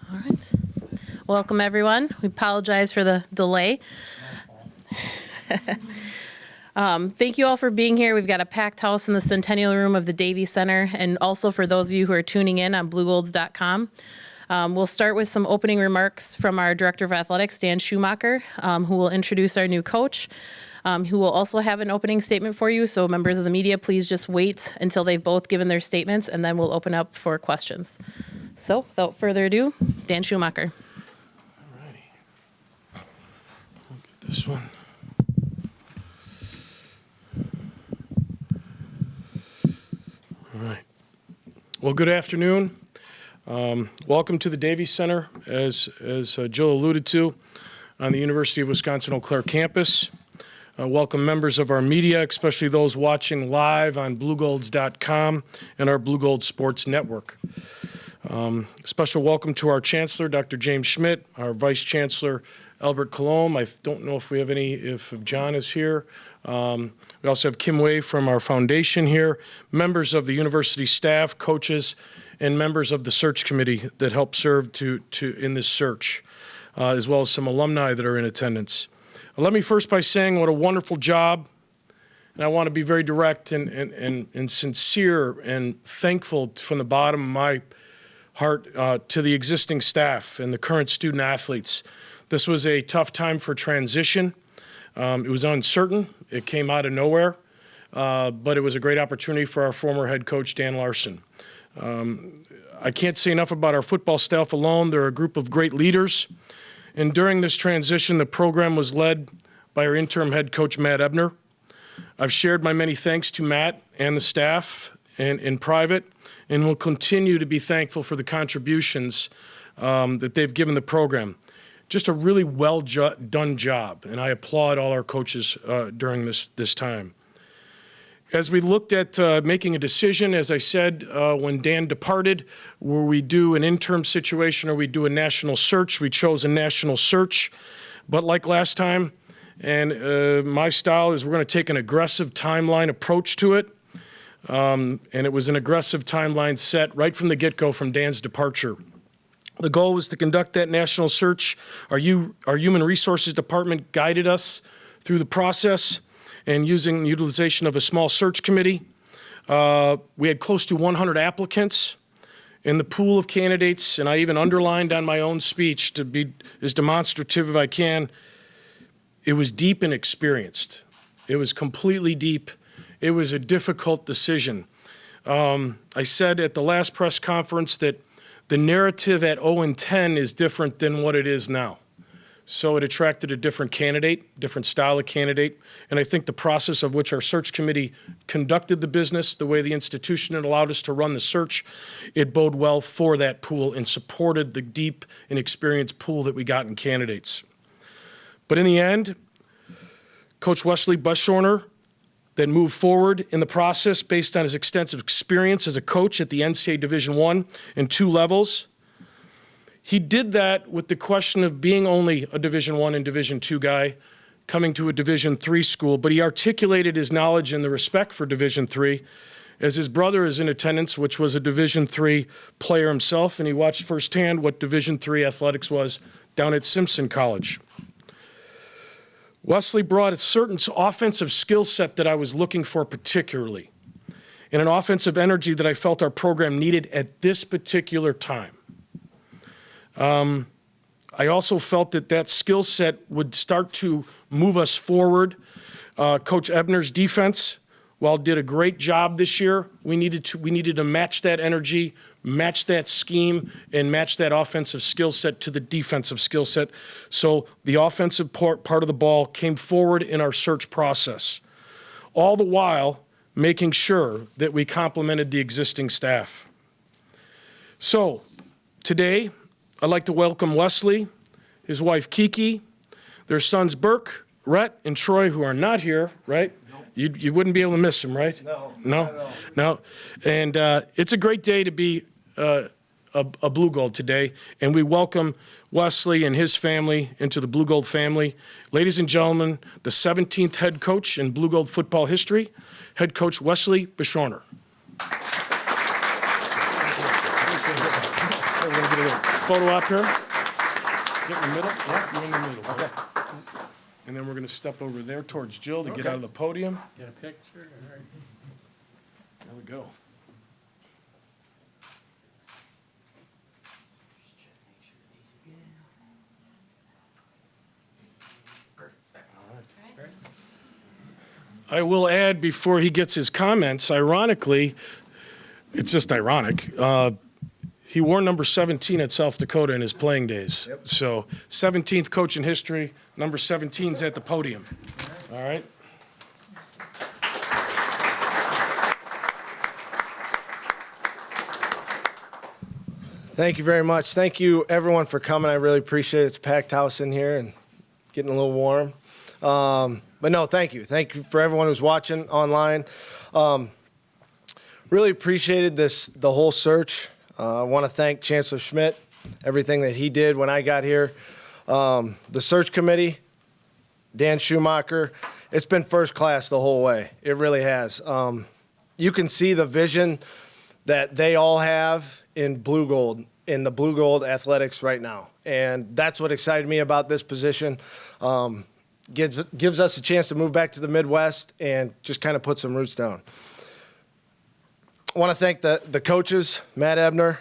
All right. Welcome, everyone. We apologize for the delay. Thank you all for being here. We've got a packed house in the Centennial Room of the Davey Center, and also for those of you who are tuning in on bluegolds.com. We'll start with some opening remarks from our Director of Athletics, Dan Schumacher, who will introduce our new coach, who will also have an opening statement for you. So members of the media, please just wait until they've both given their statements, and then we'll open up for questions. So without further ado, Dan Schumacher. All righty. I'll get this one. All right. Well, good afternoon. Welcome to the Davey Center, as Jill alluded to, on the University of Wisconsin-Eau Claire campus. Welcome members of our media, especially those watching live on bluegolds.com and our Blue Gold Sports Network. Special welcome to our Chancellor, Dr. James Schmidt, our Vice Chancellor, Albert Colomb. I don't know if John is here. We also have Kim Wei from our foundation here, members of the university staff, coaches, and members of the search committee that help serve in this search, as well as some alumni that are in attendance. Let me first by saying what a wonderful job, and I want to be very direct and sincere and thankful from the bottom of my heart to the existing staff and the current student athletes. This was a tough time for transition. It was uncertain. It came out of nowhere, but it was a great opportunity for our former head coach, Dan Larson. I can't say enough about our football staff alone. They're a group of great leaders. And during this transition, the program was led by our interim head coach, Matt Ebner. I've shared my many thanks to Matt and the staff in private, and will continue to be thankful for the contributions that they've given the program. Just a really well-done job, and I applaud all our coaches during this time. As we looked at making a decision, as I said, when Dan departed, will we do an interim situation or we do a national search? We chose a national search, but like last time, and my style is we're going to take an aggressive timeline approach to it, and it was an aggressive timeline set right from the get-go from Dan's departure. The goal was to conduct that national search. Our Human Resources Department guided us through the process and using the utilization of a small search committee. We had close to 100 applicants in the pool of candidates, and I even underlined on my own speech to be as demonstrative as I can. It was deep and experienced. It was completely deep. It was a difficult decision. I said at the last press conference that the narrative at 0-10 is different than what it is now. So it attracted a different candidate, different style of candidate, and I think the process of which our search committee conducted the business, the way the institution had allowed us to run the search, it bode well for that pool and supported the deep and experienced pool that we got in candidates. But in the end, Coach Wesley Beschorner then moved forward in the process based on his extensive experience as a coach at the NCAA Division I and II levels. He did that with the question of being only a Division I and Division II guy coming to a Division III school, but he articulated his knowledge and the respect for Division III as his brother is in attendance, which was a Division III player himself, and he watched firsthand what Division III athletics was down at Simpson College. Wesley brought a certain offensive skill set that I was looking for particularly, and an offensive energy that I felt our program needed at this particular time. I also felt that skill set would start to move us forward. Coach Ebner's defense, while did a great job this year, we needed to match that energy, match that scheme, and match that offensive skill set to the defensive skill set. So the offensive part of the ball came forward in our search process, all the while making sure that we complemented the existing staff. So today, I'd like to welcome Wesley, his wife Kiki, their sons Burke, Rhett, and Troy, who are not here, right? Nope. You wouldn't be able to miss them, right? No. And it's a great day to be a Blue Gold today, and we welcome Wesley and his family into the Blue Gold family. Ladies and gentlemen, the 17th head coach in Blue Gold football history, head coach Wesley Beschorner. photo op here. Get in the middle. Yeah, you're in the middle. Okay. And then we're going to step over there towards Jill to get out of the podium. Get a picture, all right. There we go. I will add before he gets his comments, ironically, it's just ironic, he wore number 17 at South Dakota in his playing days. Yep. So 17th coach in history, number 17's at the podium. All right? Thank you very much. Thank you, everyone, for coming. I really appreciate it. It's a packed house in here and getting a little warm. But no, thank you. Thank you for everyone who's watching online. Really appreciated the whole search. I want to thank Chancellor Schmidt, everything that he did when I got here. The search committee, Dan Schumacher, it's been first class the whole way. It really has. You can see the vision that they all have in blue gold, in the blue gold athletics right now. And that's what excited me about this position. Gives us a chance to move back to the Midwest and just kind of put some roots down. I want to thank the coaches, Matt Ebner.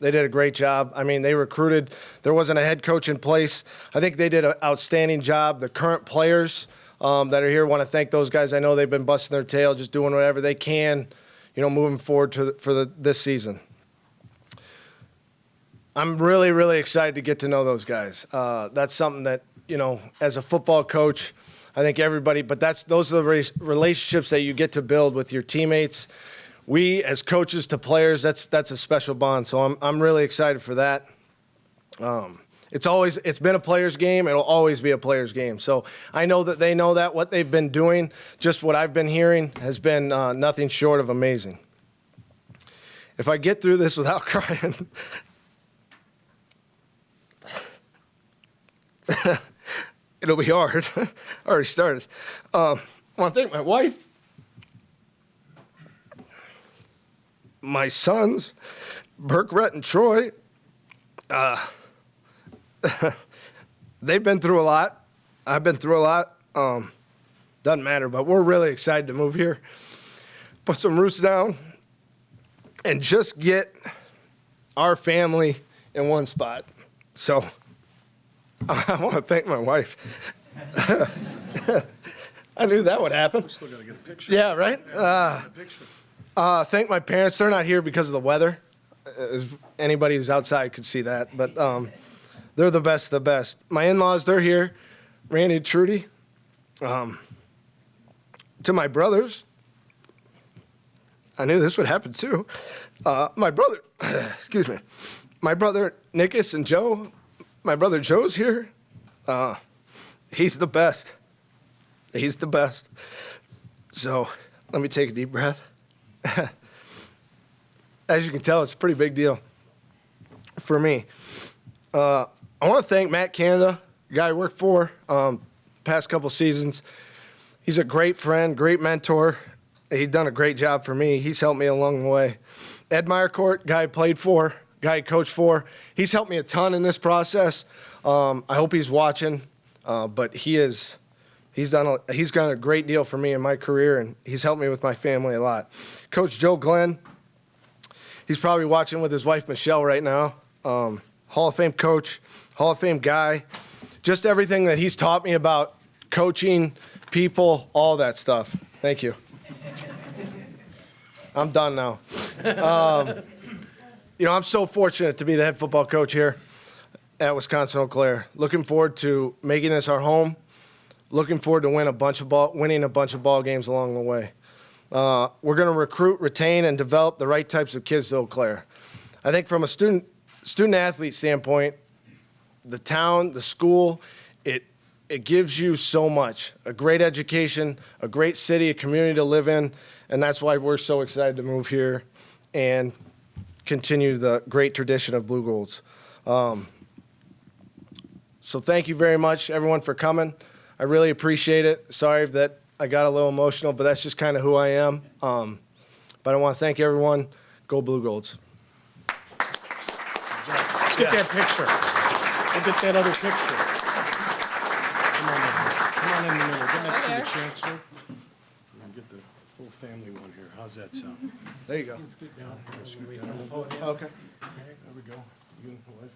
They did a great job. I mean, they recruited. There wasn't a head coach in place. I think they did an outstanding job. The current players that are here, want to thank those guys. I know they've been busting their tail, just doing whatever they can, moving forward this season. I'm really, really excited to get to know those guys. That's something that, as a football coach, I think everybody, but those are the relationships that you get to build with your teammates. We, as coaches to players, that's a special bond. So I'm really excited for that. It's been a player's game. It'll always be a player's game. So I know that they know that. What they've been doing, just what I've been hearing, has been nothing short of amazing. If I get through this without crying, it'll be hard. I already started. I want to thank my wife, my sons, Burke, Rhett, and Troy. They've been through a lot. I've been through a lot. Doesn't matter, but we're really excited to move here, put some roots down, and just get our family in one spot. So I want to thank my wife. I knew that would happen. Still got to get a picture. Yeah, right? Thank my parents. They're not here because of the weather. As anybody who's outside could see that. But they're the best of the best. My in-laws, they're here. Randy and Trudy. To my brothers, I knew this would happen too. My brother, excuse me, my brother Nicholas and Joe, my brother Joe's here. He's the best. He's the best. So let me take a deep breath. As you can tell, it's a pretty big deal for me. I want to thank Matt Canada, the guy I worked for past couple seasons. He's a great friend, great mentor. He's done a great job for me. He's helped me along the way. Ed Meyercourt, guy I played for, guy I coached for. He's helped me a ton in this process. I hope he's watching, but he's done a great deal for me in my career, and he's helped me with my family a lot. Coach Joe Glenn, he's probably watching with his wife Michelle right now. Hall of Fame coach, Hall of Fame guy. Just everything that he's taught me about coaching, people, all that stuff. Thank you. I'm done now. I'm so fortunate to be the head football coach here at Wisconsin-Eau Claire. Looking forward to making this our home. Looking forward to winning a bunch of ball games along the way. We're going to recruit, retain, and develop the right types of kids to Eau Claire. I think from a student athlete standpoint, the town, the school, it gives you so much. A great education, a great city, a community to live in, and that's why we're so excited to move here and continue the great tradition of Blue Golds. So thank you very much, everyone, for coming. I really appreciate it. Sorry that I got a little emotional, but that's just kind of who I am. But I want to thank everyone. Go Blue Golds. Good job. get that picture. We'll get that other picture. Come on in the middle. Get next to the chancellor. And get the full family one here. How's that sound? There you go. Scoot down. Scoot down a little bit. Okay. There we go. You and the wife.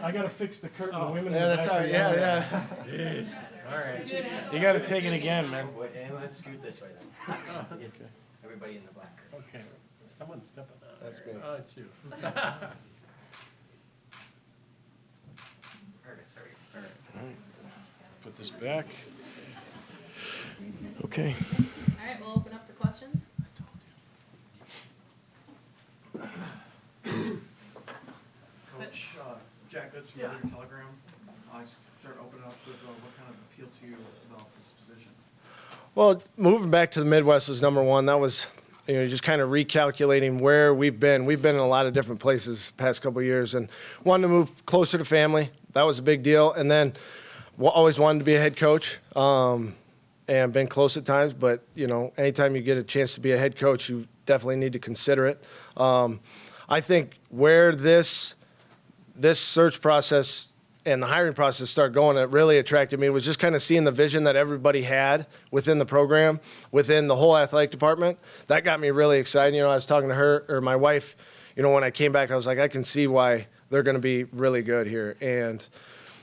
I gotta fix the curtain. The women in the back are yelling at me. yeah. All right. You gotta take it again, man. And let's scoot this way then. Get everybody in the black. Okay, someone's stepping on. That's me. Oh, it's you. Put this back. Okay. All right, we'll open up to questions. Coach, Jack Good's from the Telegram. I just start opening up with what kind of appealed to you about this position? Well, moving back to the Midwest was number one. That was, just kind of recalculating where we've been. We've been in a lot of different places the past couple of years, and wanted to move closer to family. That was a big deal. And then always wanted to be a head coach, and been close at times. But, anytime you get a chance to be a head coach, you definitely need to consider it. I think where this search process and the hiring process started going, it really attracted me was just kind of seeing the vision that everybody had within the program, within the whole athletic department. That got me really excited. I was talking to her or my wife, when I came back, I was like, I can see why they're going to be really good here. And,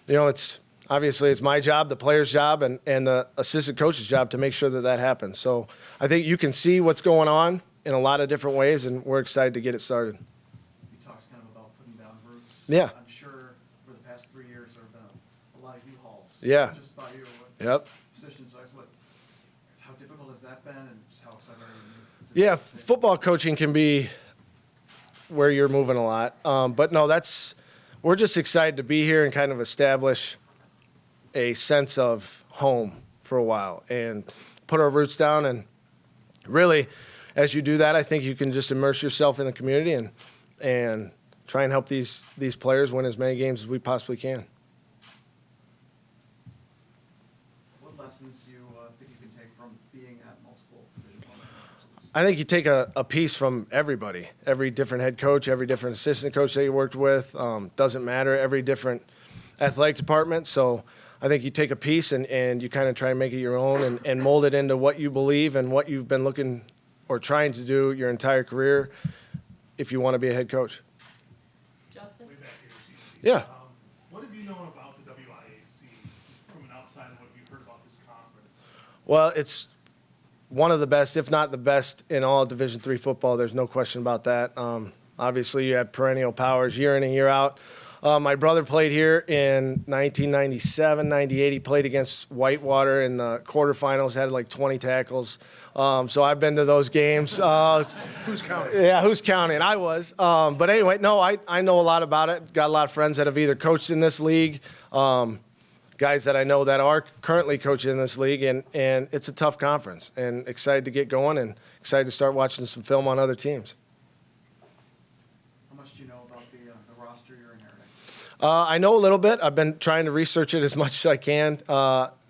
it's obviously it's my job, the player's job, and the assistant coach's job to make sure that happens. So I think you can see what's going on in a lot of different ways, and we're excited to get it started. You talked kind of about putting down roots. Yeah. I'm sure for the past 3 years there have been a lot of U-Hauls. Yeah. Just by you. Yep. Positions-wise, how difficult has that been, and just how excited are you? Yeah, football coaching can be where you're moving a lot. But no, we're just excited to be here and kind of establish a sense of home for a while and put our roots down. And really, as you do that, I think you can just immerse yourself in the community and try and help these players win as many games as we possibly can. What lessons do you think you can take from being at multiple Division I conferences? I think you take a piece from everybody, every different head coach, every different assistant coach that you worked with. Doesn't matter, every different athletic department. So I think you take a piece and you kind of try and make it your own and mold it into what you believe and what you've been looking or trying to do your entire career if you want to be a head coach. Justice? Way back here, CC. Yeah. What have you known about the WIAC, just from an outside of what you've heard about this conference? Well, it's one of the best, if not the best, in all Division III football. There's no question about that. Obviously, you have perennial powers year in and year out. My brother played here in 1997, 98. He played against Whitewater in the quarterfinals, had like 20 tackles. So I've been to those games. Who's counting? Yeah, who's counting? I was. But anyway, no, I know a lot about it. Got a lot of friends that have either coached in this league, guys that I know that are currently coaching in this league, and it's a tough conference. And excited to get going and excited to start watching some film on other teams. How much do you know about the roster you're inheriting? I know a little bit. I've been trying to research it as much as I can.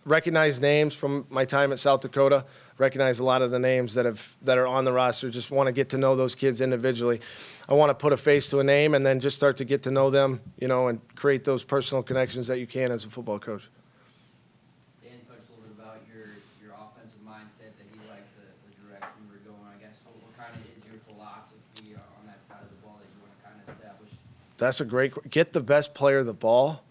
Recognize names from my time at South Dakota. Recognize a lot of the names that are on the roster. Just want to get to know those kids individually. I want to put a face to a name and then just start to get to know them, and create those personal connections that you can as a football coach. Dan touched a little bit about your offensive mindset that he liked the direction you were going. I guess what kind of is your philosophy on that side of the ball that you want to kind of establish? That's a great – get the best player the ball.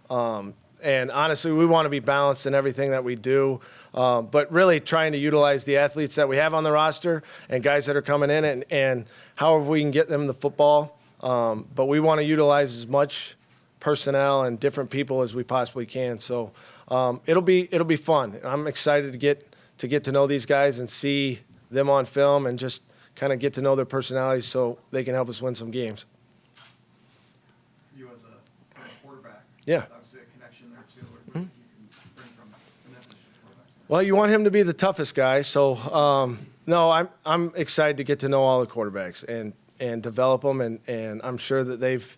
And honestly, we want to be balanced in everything that we do, but really trying to utilize the athletes that we have on the roster and guys that are coming in and however we can get them the football. But we want to utilize as much personnel and different people as we possibly can. So it'll be fun. I'm excited to get to know these guys and see them on film and just kind of get to know their personalities so they can help us win some games. You as a quarterback. Yeah. Obviously a connection there too. What do you can bring from that position quarterbacks? Well, you want him to be the toughest guy, so no, I'm excited to get to know all the quarterbacks and develop them, and I'm sure that they've,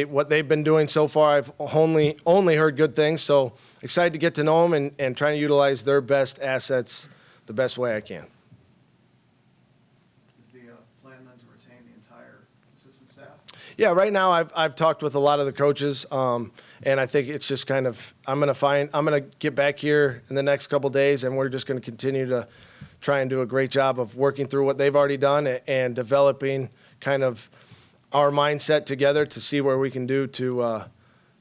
what they've been doing so far, I've only heard good things. So excited to get to know them and trying to utilize their best assets the best way I can. Is the plan then to retain the entire assistant staff? Yeah, right now I've talked with a lot of the coaches, and I think it's just kind of I'm gonna get back here in the next couple days, and we're just gonna continue to try and do a great job of working through what they've already done and developing kind of our mindset together to see where we can do to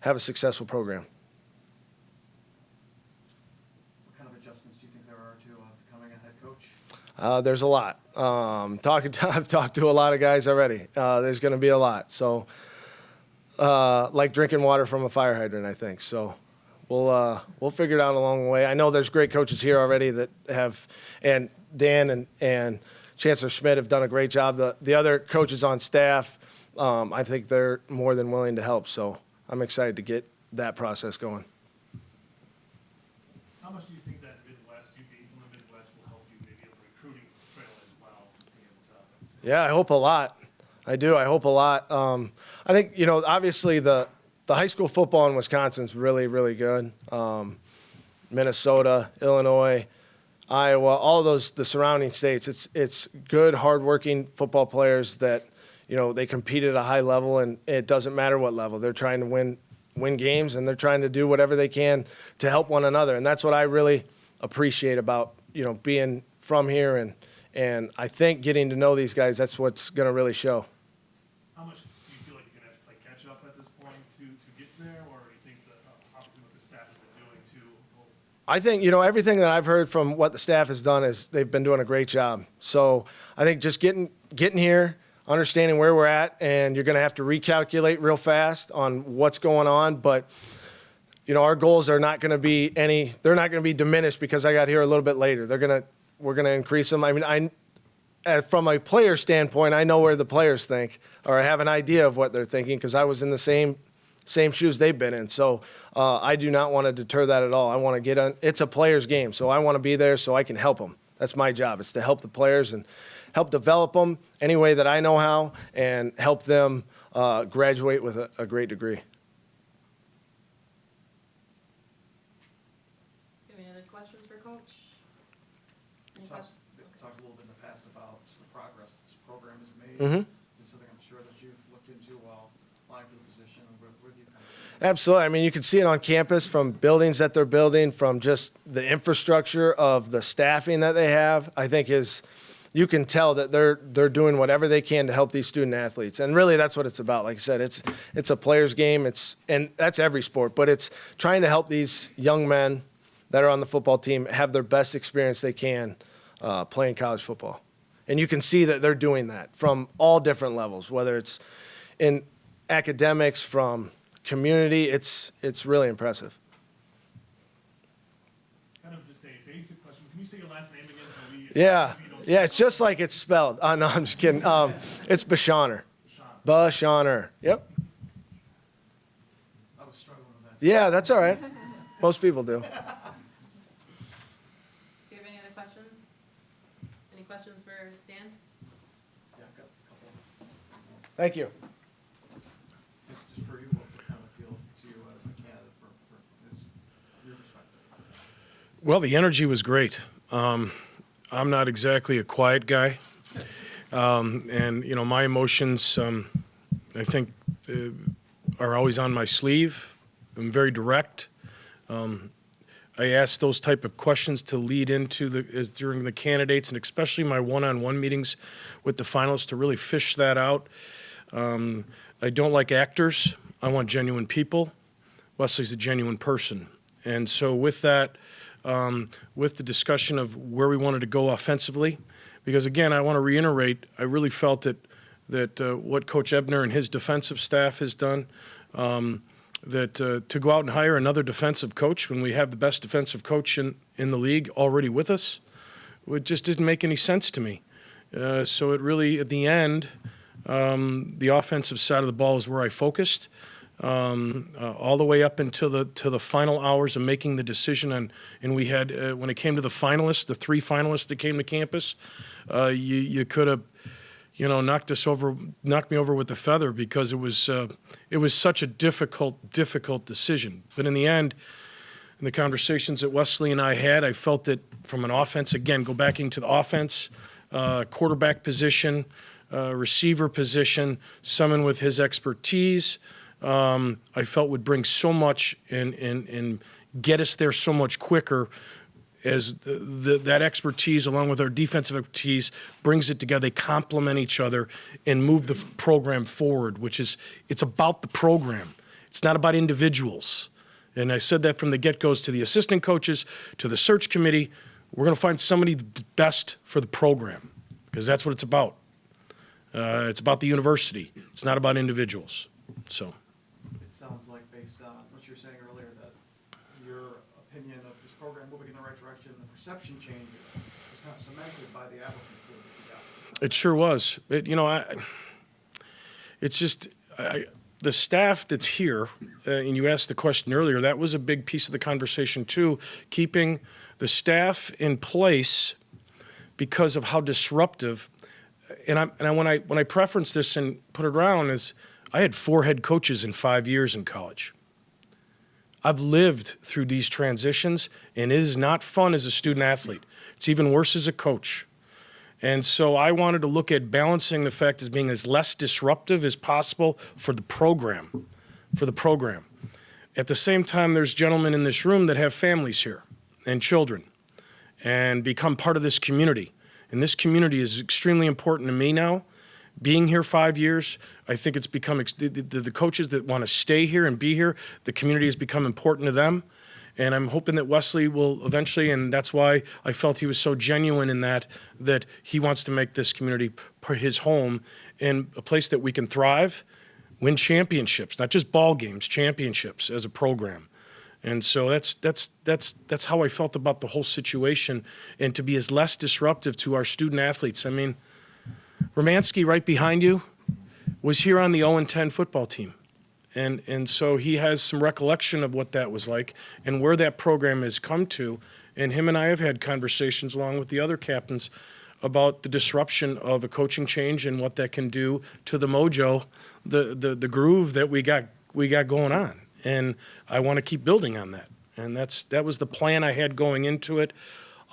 have a successful program. What kind of adjustments do you think there are to becoming a head coach? There's a lot. I've talked to a lot of guys already. There's going to be a lot. So, like drinking water from a fire hydrant, I think. So, we'll figure it out along the way. I know there's great coaches here already that have, and Dan and Chancellor Schmidt have done a great job. The other coaches on staff, I think they're more than willing to help. So, I'm excited to get that process going. How much do you think that Midwest, you being from the Midwest, will help you maybe on the recruiting trail as well? Being able to Yeah, I hope a lot. I do. I hope a lot. I think, obviously the high school football in Wisconsin is really, really good. Minnesota, Illinois, Iowa, all those, the surrounding states, it's good, hardworking football players that, they compete at a high level, and it doesn't matter what level. They're trying to win games, and they're trying to do whatever they can to help one another. And that's what I really appreciate about, being from here. And I think getting to know these guys, that's what's going to really show. how much do you feel like you're going to have to play catch up at this point to get there, or do you think that obviously what the staff has been doing too? I think, everything that I've heard from what the staff has done is they've been doing a great job. So I think just getting here, understanding where we're at, and you're going to have to recalculate real fast on what's going on. But, our goals are not going to be they're not going to be diminished because I got here a little bit later. We're going to increase them. I mean, from a player standpoint, I know where the players think, or I have an idea of what they're thinking because I was in the same shoes they've been in. So I do not want to deter that at all. I want to get on. It's a player's game, so I want to be there so I can help them. That's my job. It's to help the players and help develop them any way that I know how and help them graduate with a great degree. Do you have any other questions for Coach? Any Talked questions? talked a little bit in the past about just the progress this program has made. Mhm. Is this something I'm sure that you've looked into while applying for the position? Where do you kind of Absolutely. I mean, you can see it on campus from buildings that they're building, from just the infrastructure of the staffing that they have. I think you can tell that they're doing whatever they can to help these student athletes. And really that's what it's about. Like I said, it's a player's game. And that's every sport, but it's trying to help these young men that are on the football team have their best experience they can playing college football. And you can see that they're doing that from all different levels, whether it's in academics, from community. It's really impressive. Kind of just a basic question. Can you say your last name again? So we, Yeah. we don't- Yeah, it's just like it's spelled. Oh, no, I'm just kidding. It's Beschorner. Beschorner. Yep. I was struggling with that. Yeah, that's all right. Most people do. Do you have any other questions? Any questions for Dan? Yeah, I've got a couple. Thank you. Just for you, what kind of appealed to you as a candidate for this, your perspective? Well, the energy was great. I'm not exactly a quiet guy. And, my emotions, I think, are always on my sleeve. I'm very direct. I ask those type of questions to lead into during the candidates, and especially my one-on-one meetings with the finalists to really fish that out. I don't like actors. I want genuine people. Wesley's a genuine person. And so with that, with the discussion of where we wanted to go offensively, because again, I want to reiterate, I really felt that what Coach Ebner and his defensive staff has done, that to go out and hire another defensive coach when we have the best defensive coach in the league already with us, it just didn't make any sense to me. So it really, at the end, the offensive side of the ball is where I focused. All the way up until the final hours of making the decision, and we had when it came to the finalists, the 3 finalists that came to campus, you could have, knocked me over with a feather because it was such a difficult decision. But in the end, in the conversations that Wesley and I had, I felt that from an offense, again, go back into the offense, quarterback position, receiver position, someone with his expertise, I felt would bring so much and get us there so much quicker as that expertise, along with our defensive expertise, brings it together. They complement each other and move the program forward, it's about the program. It's not about individuals. And I said that from the get-goes to the assistant coaches, to the search committee. We're going to find somebody best for the program, because that's what it's about. It's about the university. It's not about individuals. So. It sounds like, based on what you were saying earlier, that your opinion of this program moving in the right direction, the perception change was kind of cemented by the applicant pool that you got. It sure was. The staff that's here, and you asked the question earlier, that was a big piece of the conversation too, keeping the staff in place because of how disruptive. When I preference this and put it around is, I had 4 head coaches in 5 years in college. I've lived through these transitions, and it is not fun as a student athlete. It's even worse as a coach. And so I wanted to look at balancing the fact as being as less disruptive as possible for the program. At the same time, there's gentlemen in this room that have families here and children and become part of this community. And this community is extremely important to me now. Being here 5 years, I think it's become, the coaches that want to stay here and be here, the community has become important to them. And I'm hoping that Wesley will eventually, and that's why I felt he was so genuine in that he wants to make this community his home and a place that we can thrive, win championships, not just ball games, championships as a program. And so that's how I felt about the whole situation, and to be as less disruptive to our student athletes. I mean, Romansky, right behind you, was here on the 0-10 football team. And so he has some recollection of what that was like and where that program has come to. And him and I have had conversations along with the other captains about the disruption of a coaching change and what that can do to the mojo, the groove that we got going on. And I want to keep building on that. And that was the plan I had going into it.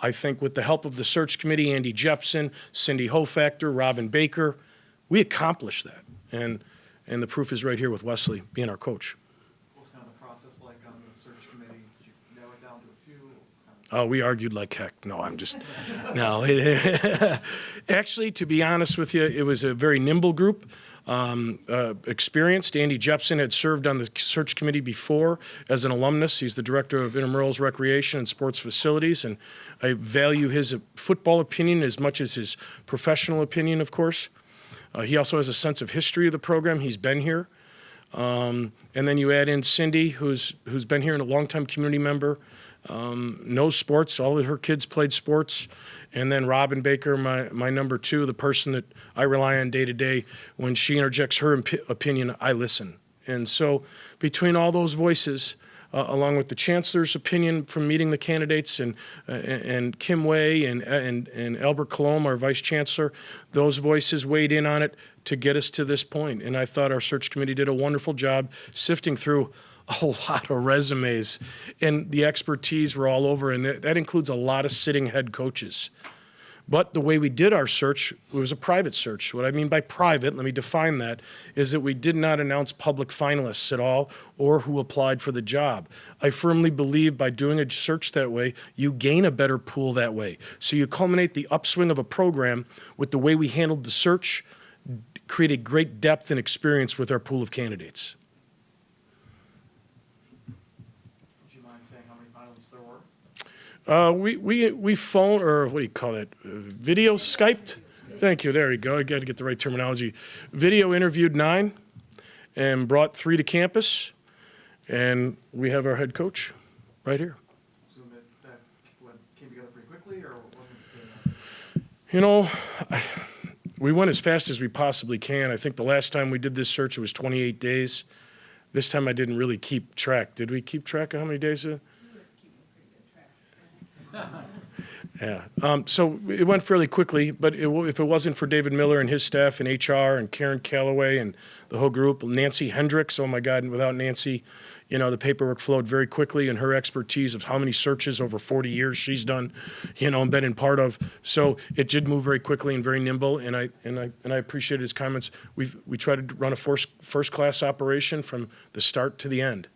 I think with the help of the search committee, Andy Jepson, Cindy Hofactor, Robin Baker, we accomplished that. And the proof is right here with Wesley being our coach. What was kind of the process like on the search committee? Did you narrow it down to a few? Oh, we argued like heck. No, no. Actually, to be honest with you, it was a very nimble group, experienced. Andy Jepson had served on the search committee before as an alumnus. He's the director of intramurals, recreation, and sports facilities, and I value his football opinion as much as his professional opinion, of course. He also has a sense of history of the program. He's been here. And then you add in Cindy, who's been here and a longtime community member, knows sports. All of her kids played sports. And then Robin Baker, my number 2, the person that I rely on day to day. When she interjects her opinion, I listen. And so between all those voices, along with the chancellor's opinion from meeting the candidates, and Kim Way and Albert Colomb, our vice chancellor, those voices weighed in on it to get us to this point. And I thought our search committee did a wonderful job sifting through a lot of resumes, and the expertise were all over, and that includes a lot of sitting head coaches. But the way we did our search, it was a private search. What I mean by private, let me define that, is that we did not announce public finalists at all or who applied for the job. I firmly believe by doing a search that way, you gain a better pool that way. So you culminate the upswing of a program with the way we handled the search, created great depth and experience with our pool of candidates. Would you mind saying how many finalists there were? We phone, or what do you call it? Video Skyped? Thank you. There you go. I got to get the right terminology. Video interviewed 9 and brought 3 to campus. And we have our head coach right here. Assume that came together pretty quickly, or what We went as fast as we possibly can. I think the last time we did this search, it was 28 days. This time I didn't really keep track. Did we keep track of how many days? Yeah. So it went fairly quickly, but if it wasn't for David Miller and his staff and HR and Karen Calloway and the whole group, Nancy Hendricks, oh my God, and without Nancy, the paperwork flowed very quickly, and her expertise of how many searches over 40 years she's done, and been in part of. So it did move very quickly and very nimble, and I appreciated his comments. We try to run a first class operation from the start to the end.